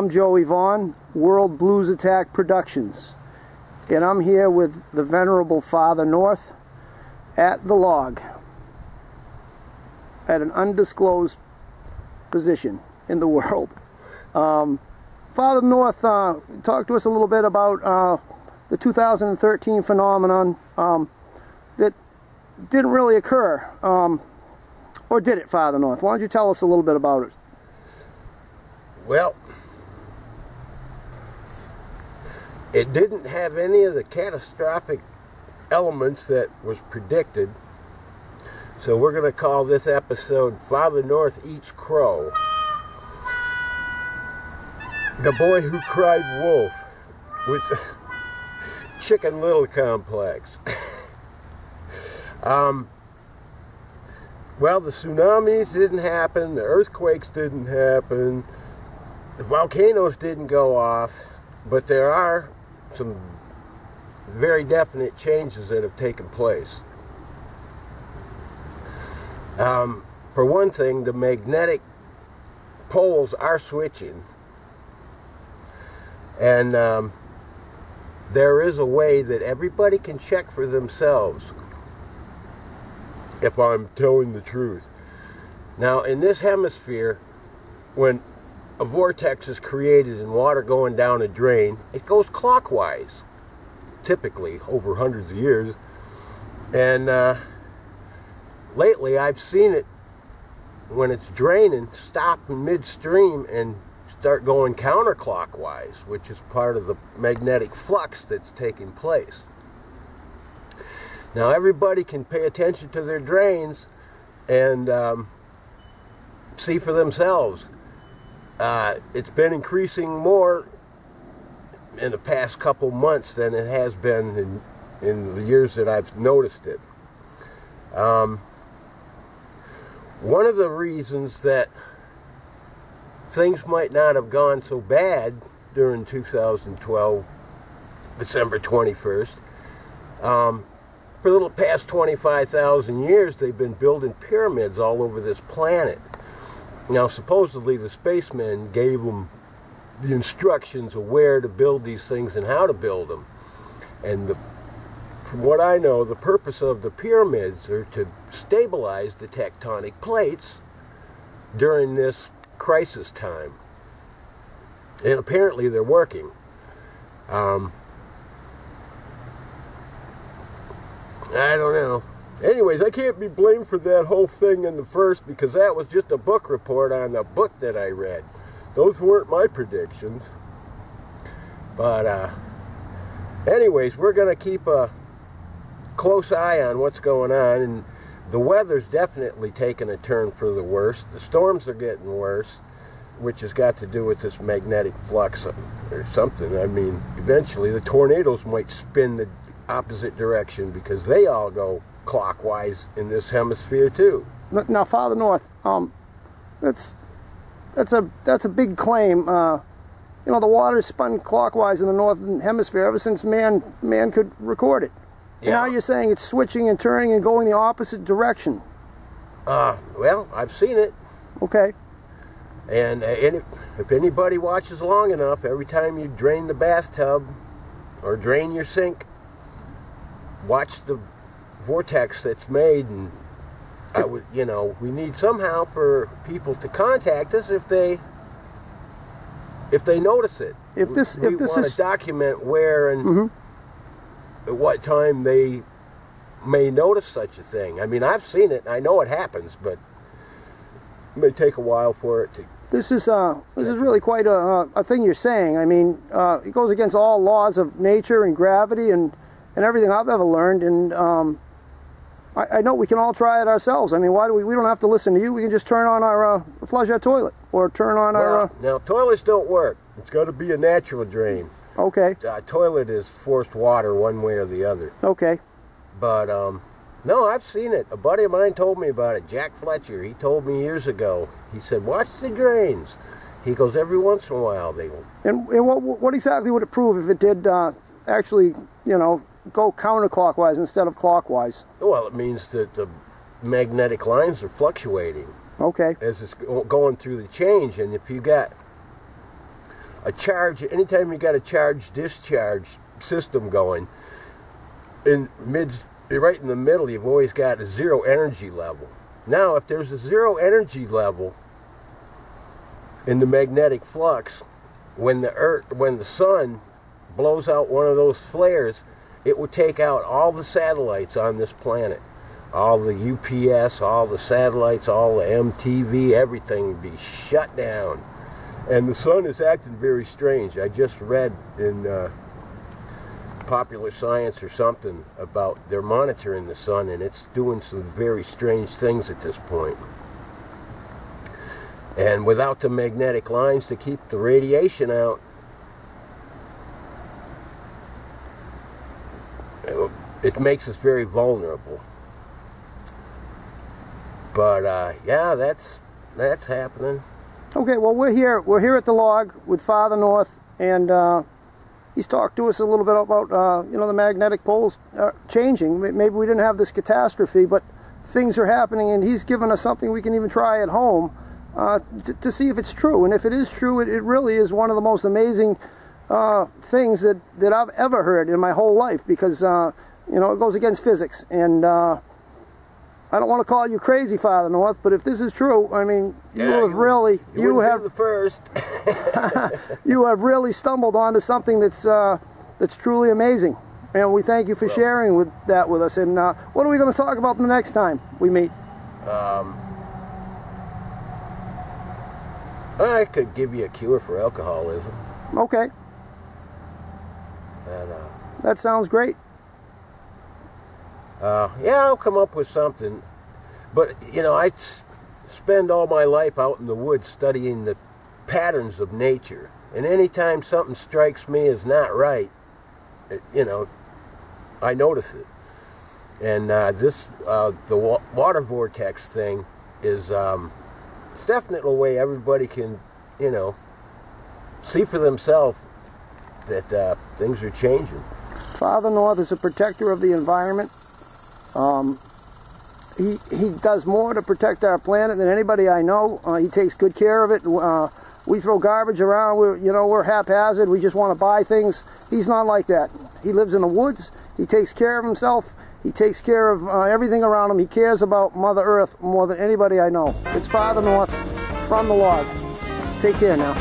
I'm Joey Vaughan, World Blues Attack Productions, and I'm here with the Venerable Father North at the log at an undisclosed position in the world. Father North, talk to us a little bit about the 2013 phenomenon that didn't really occur, or did it, Father North? Why don't you tell us a little bit about it? Well, it didn't have any of the catastrophic elements that was predicted, so we're going to call this episode Father North Eats Crow. The boy who cried wolf with the Chicken Little complex. Well, the tsunamis didn't happen, the earthquakes didn't happen, the volcanoes didn't go off, but there are some very definite changes that have taken place. For one thing, the magnetic poles are switching, and there is a way that everybody can check for themselves if I'm telling the truth. Now, in this hemisphere, when a vortex is created and water going down a drain, it goes clockwise, typically over hundreds of years. And lately I've seen it, when it's draining, stop in midstream and start going counterclockwise, which is part of the magnetic flux that's taking place. Now everybody can pay attention to their drains and see for themselves. It's been increasing more in the past couple months than it has been in the years that I've noticed it. One of the reasons that things might not have gone so bad during 2012, December 21st, for the past 25,000 years they've been building pyramids all over this planet. Now, supposedly the spacemen gave them the instructions of where to build these things and how to build them. And from what I know, the purpose of the pyramids are to stabilize the tectonic plates during this crisis time. And apparently they're working. I don't know. Anyways, I can't be blamed for that whole thing in the first, because that was just a book report on the book that I read. Those weren't my predictions. But anyways, we're going to keep a close eye on what's going on, and the weather's definitely taking a turn for the worse. The storms are getting worse, which has got to do with this magnetic flux or something. I mean, eventually the tornadoes might spin the opposite direction, because they all go clockwise in this hemisphere too. Now, Father North, that's a big claim. You know, the water's spun clockwise in the northern hemisphere ever since man could record it. Yeah. And now you're saying it's switching and turning and going the opposite direction. Well, I've seen it. Okay. And if anybody watches long enough, every time you drain the bathtub or drain your sink, watch the vortex that's made. And I would, you know, we need somehow for people to contact us if they notice it. We want to document where and at what time they may notice such a thing. I mean, I've seen it, and I know it happens, but it may take a while for it to. This is really quite a thing you're saying. I mean, it goes against all laws of nature and gravity and everything I've ever learned. And I know we can all try it ourselves. I mean, why do we don't have to listen to you. We can just turn on our flush our toilet, or turn on our. Now, toilets don't work. It's got to be a natural drain. Okay. Toilet is forced water one way or the other. Okay. But no, I've seen it. A buddy of mine told me about it. Jack Fletcher. He told me years ago. He said, "Watch the drains." He goes, every once in a while they will. And what exactly would it prove if it did actually, you know, go counterclockwise instead of clockwise? Well, it means that the magnetic lines are fluctuating. Okay. As it's going through the change, and if you got a charge, anytime you got a charge-discharge system going, right in the middle, you've always got a zero energy level. Now, if there's a zero energy level in the magnetic flux, when the sun blows out one of those flares, it will take out all the satellites on this planet. All the UPS, all the satellites, all the MTV, everything will be shut down. And the sun is acting very strange. I just read in Popular Science or something about they're monitoring the sun, and it's doing some very strange things at this point. And without the magnetic lines to keep the radiation out, it makes us very vulnerable. But yeah, that's happening. Okay, well, we're here at the log with Father North, and he's talked to us a little bit about you know, the magnetic poles changing. Maybe we didn't have this catastrophe, but things are happening, and he's given us something we can even try at home to see if it's true. And if it is true, it really is one of the most amazing things that I've ever heard in my whole life, because you know, it goes against physics. And I don't want to call you crazy, Father North, but if this is true, I mean, you have really, you have the first. you have really stumbled onto something that's truly amazing, and we thank you for sharing that with us. And what are we going to talk about the next time we meet? I could give you a cure for alcoholism. Okay. That sounds great. Yeah, I'll come up with something. But, you know, I spend all my life out in the woods studying the patterns of nature. And anytime something strikes me as not right, you know, I notice it. And the water vortex thing is it's definitely a way everybody can, you know, see for themselves that things are changing. Father North is a protector of the environment. He does more to protect our planet than anybody I know. He takes good care of it. We throw garbage around. We're haphazard. We just want to buy things. He's not like that. He lives in the woods. He takes care of himself. He takes care of everything around him. He cares about Mother Earth more than anybody I know. It's Father North from the log. Take care now.